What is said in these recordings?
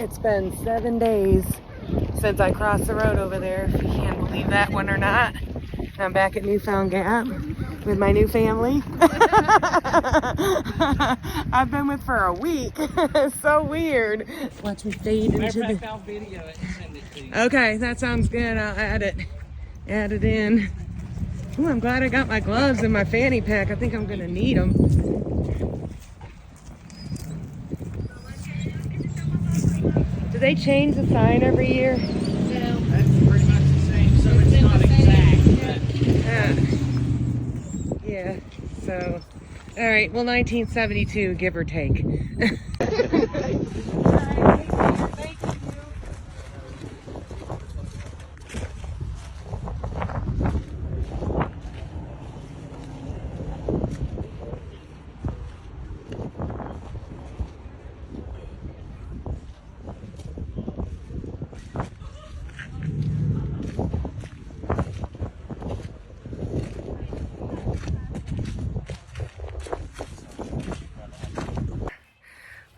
It's been 7 days since I crossed the road over there, if you can believe that one or not. I'm back at Newfound Gap with my new family. I've been with for a week. It's so weird. Watch me fade into the... I'll video it and send it to you. Okay, that sounds good. I'll add it in. Ooh, I'm glad I got my gloves and my fanny pack. I think I'm gonna need them. Do they change the sign every year? No. That's pretty much the same, so it's not exact. But... Yeah, so, all right, well, 1972, give or take.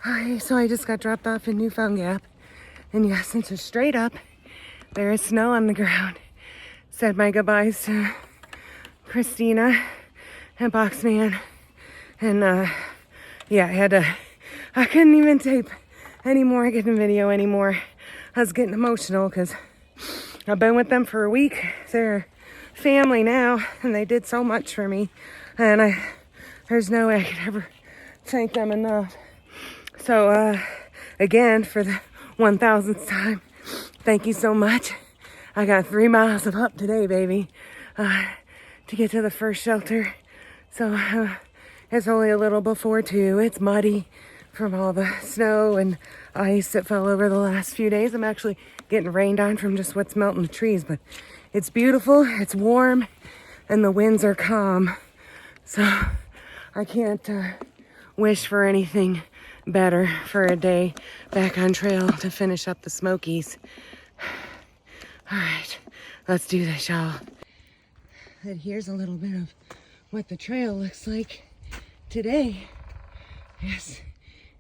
Alright, so I just got dropped off in Newfound Gap, and yeah, since it's straight up, there is snow on the ground. Said my goodbyes to Christina and Boxman, and yeah, I couldn't even tape anymore, get in video anymore. I was getting emotional because I've been with them for a week. They're family now, and they did so much for me, and there's no way I could ever thank them enough. So, again, for the 1000th time, thank you so much. I got 3 miles of up today, baby, to get to the first shelter. So, it's only a little before 2. It's muddy from all the snow and ice that fell over the last few days. I'm actually getting rained on from just what's melting the trees, but it's beautiful, it's warm, and the winds are calm. So, I can't wish for anything better for a day back on trail to finish up the Smokies. All right, let's do this, y'all. And here's a little bit of what the trail looks like today. Yes,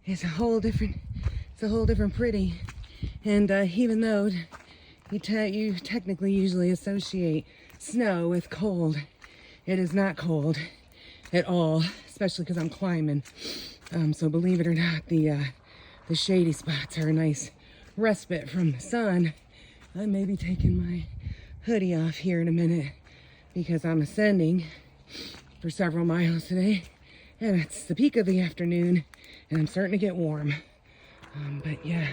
it's a whole different pretty. And even though you technically usually associate snow with cold, it is not cold at all, especially because I'm climbing. So believe it or not, the shady spots are a nice respite from the sun. I may be taking my hoodie off here in a minute because I'm ascending for several miles today, and it's the peak of the afternoon, and I'm starting to get warm. But yeah,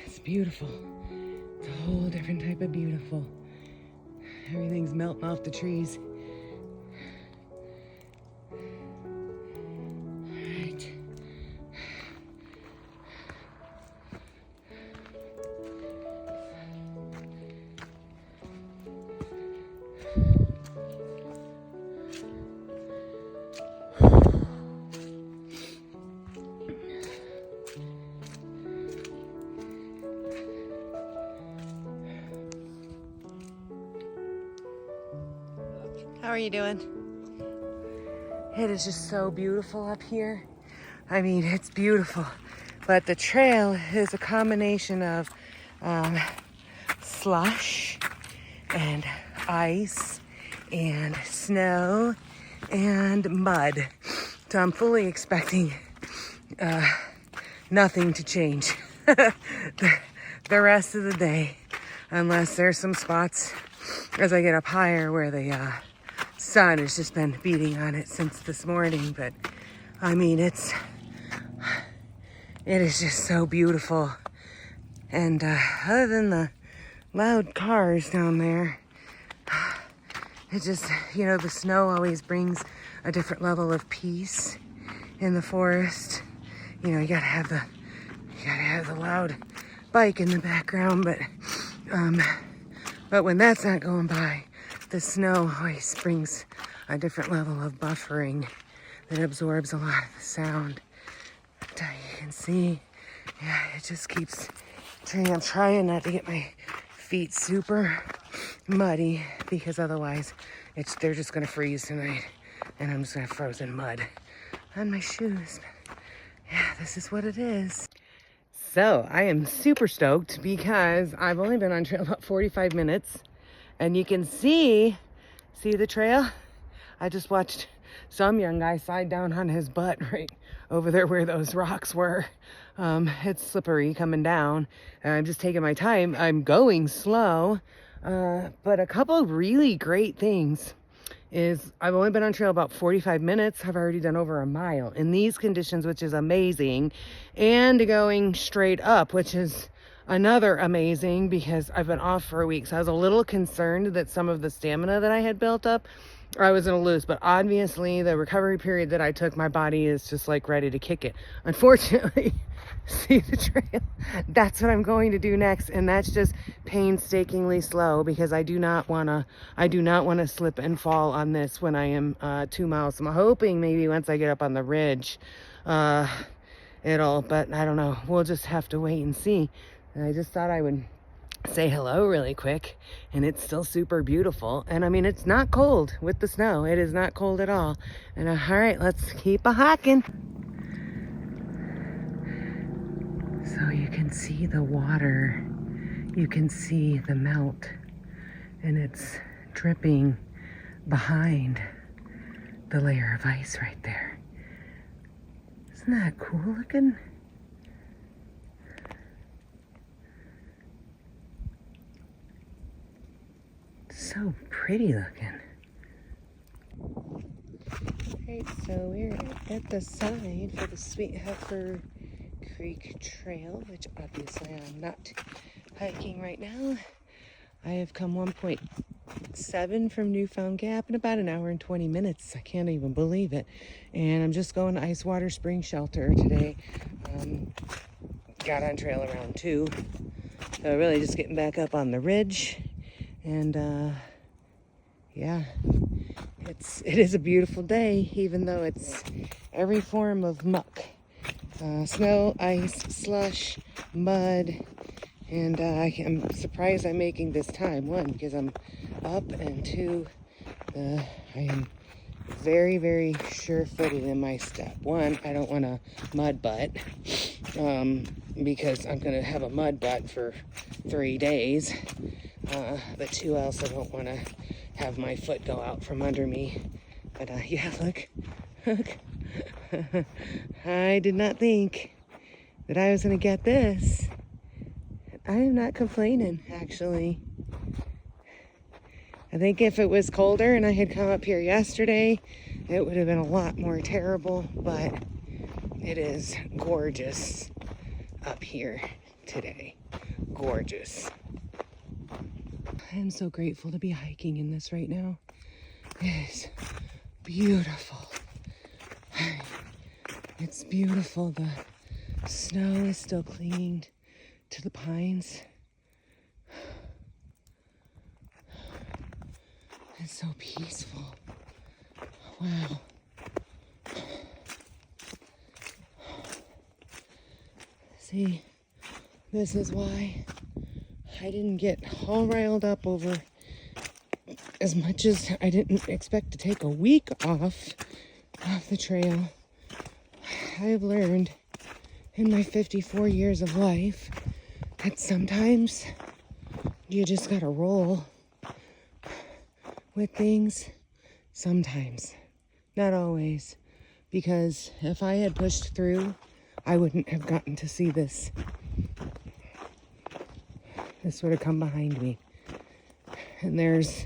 it's beautiful. It's a whole different type of beautiful. Everything's melting off the trees. How are you doing? It is just so beautiful up here. I mean, it's beautiful, but the trail is a combination of slush and ice and snow and mud. So I'm fully expecting nothing to change the rest of the day, unless there's some spots as I get up higher where the sun has just been beating on it since this morning. But I mean, it is just so beautiful. And other than the loud cars down there, it just, you know, the snow always brings a different level of peace in the forest. You know, you gotta have the loud bike in the background, but when that's not going by, the snow always brings a different level of buffering that absorbs a lot of the sound. But, you can see, yeah, it just keeps turning. I'm trying not to get my feet super muddy, because otherwise they're just gonna freeze tonight, and I'm just gonna have frozen mud on my shoes. But yeah, this is what it is. So I am super stoked because I've only been on trail about 45 minutes, and you can see the trail. I just watched some young guy slide down on his butt right over there where those rocks were. It's slippery coming down, and I'm just taking my time. I'm going slow, but a couple of really great things is I've only been on trail about 45 minutes. I've already done over a mile in these conditions, which is amazing, and going straight up, which is another amazing because I've been off for a week. So I was a little concerned that some of the stamina that I had built up, I was going to lose, but obviously the recovery period that I took, my body is just like ready to kick it. Unfortunately, see the trail, that's what I'm going to do next, and that's just painstakingly slow because I do not want to slip and fall on this when I am 2 miles. I'm hoping maybe once I get up on the ridge, but I don't know. We'll just have to wait and see. And I just thought I would say hello really quick, and it's still super beautiful, and I mean it's not cold with the snow. It is not cold at all. And all right, let's keep a hiking. So you can see the water, you can see the melt, and it's dripping behind the layer of ice right there. Isn't that cool looking? So pretty looking. Alright, so we're at the sign for the Sweet Huffer Creek Trail, which obviously I'm not hiking right now. I have come 1.7 from Newfound Gap in about an hour and 20 minutes. I can't even believe it. And I'm just going to Ice Water Spring Shelter today. Got on trail around 2. So really just getting back up on the ridge. And yeah, it is a beautiful day, even though it's every form of muck. Snow, ice, slush, mud, and I'm surprised I'm making this time. 1, because I'm up, and 2, I am very, very sure-footed in my step. 1, I don't want a mud butt, because I'm going to have a mud butt for 3 days. But 2, I also don't want to have my foot go out from under me. But yeah, look. I did not think that I was going to get this. I am not complaining, actually. I think if it was colder and I had come up here yesterday, it would have been a lot more terrible, but it is gorgeous up here today. Gorgeous. I am so grateful to be hiking in this right now. It is beautiful. It's beautiful. The snow is still clinging to the pines. It's so peaceful. Wow. See, this is why I didn't get all riled up over as much as I didn't expect to take a week off the trail. I have learned in my 54 years of life that sometimes you just gotta roll with things. Sometimes, not always, because if I had pushed through, I wouldn't have gotten to see this. This would have come behind me. And there's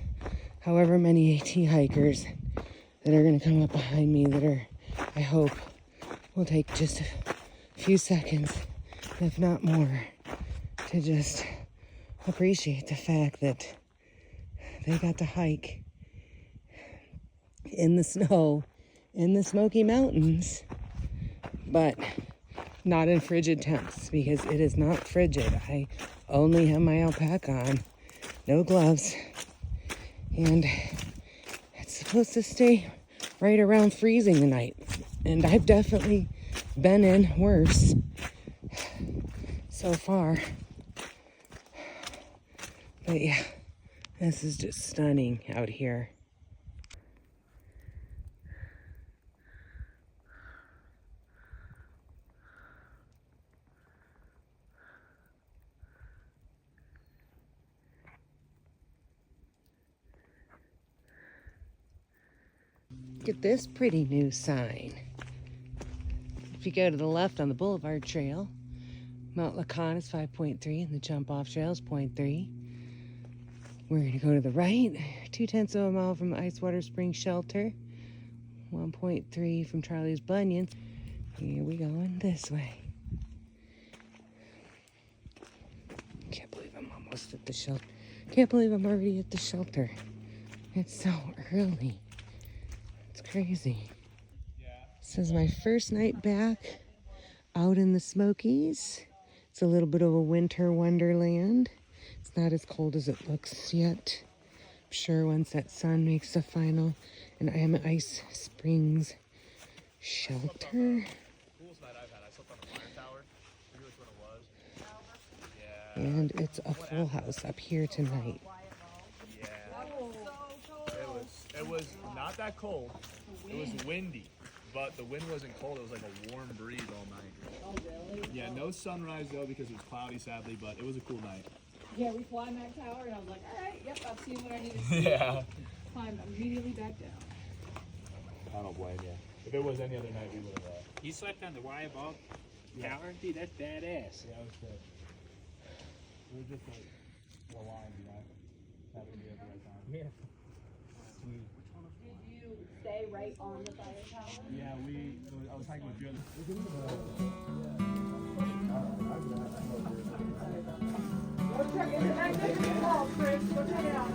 however many AT hikers that are going to come up behind me that are, I hope, will take just a few seconds, if not more, to just appreciate the fact that they got to hike in the snow in the Smoky Mountains, but not in frigid temps, because it is not frigid. I only have my alpaca on, no gloves, and it's supposed to stay right around freezing tonight, and I've definitely been in worse so far. But yeah, this is just stunning out here. Look at this pretty new sign. If you go to the left on the Boulevard Trail, Mount Lacan is 5.3 and the jump off trail is 0.3. We're going to go to the right, 0.2 of a mile from Ice Water Spring Shelter, 1.3 from Charlie's Bunions. Here we going this way. Can't believe I'm almost at the shelter. Can't believe I'm already at the shelter. It's so early. It's crazy. This is my first night back out in the Smokies. It's a little bit of a winter wonderland. It's not as cold as it looks yet. I'm sure once that sun makes the final. And I am at Ice Springs Shelter. Coolest night I've had. I slept on a fire tower. I knew what it was. Yeah. And it's a full house up here tonight. Yeah. It was not that cold. It was windy, but the wind wasn't cold. It was like a warm breeze all night. Oh, really? Yeah, no sunrise though because it was cloudy, sadly, but it was a cool night. Yeah, we climbed that tower, and I was like, all right, yep, I've seen what I need to see. Yeah. Climbed immediately back down. I don't blame you. If it was any other night, we would have. You slept on the wire ball tower? Dude, that's badass. Yeah, it was good. We were just like aligned, you know. Happened to be at the right time. Yeah. Did you stay right on the fire tower? Yeah, I was hiking with Jim. Go check it out. Chris. Go check it out.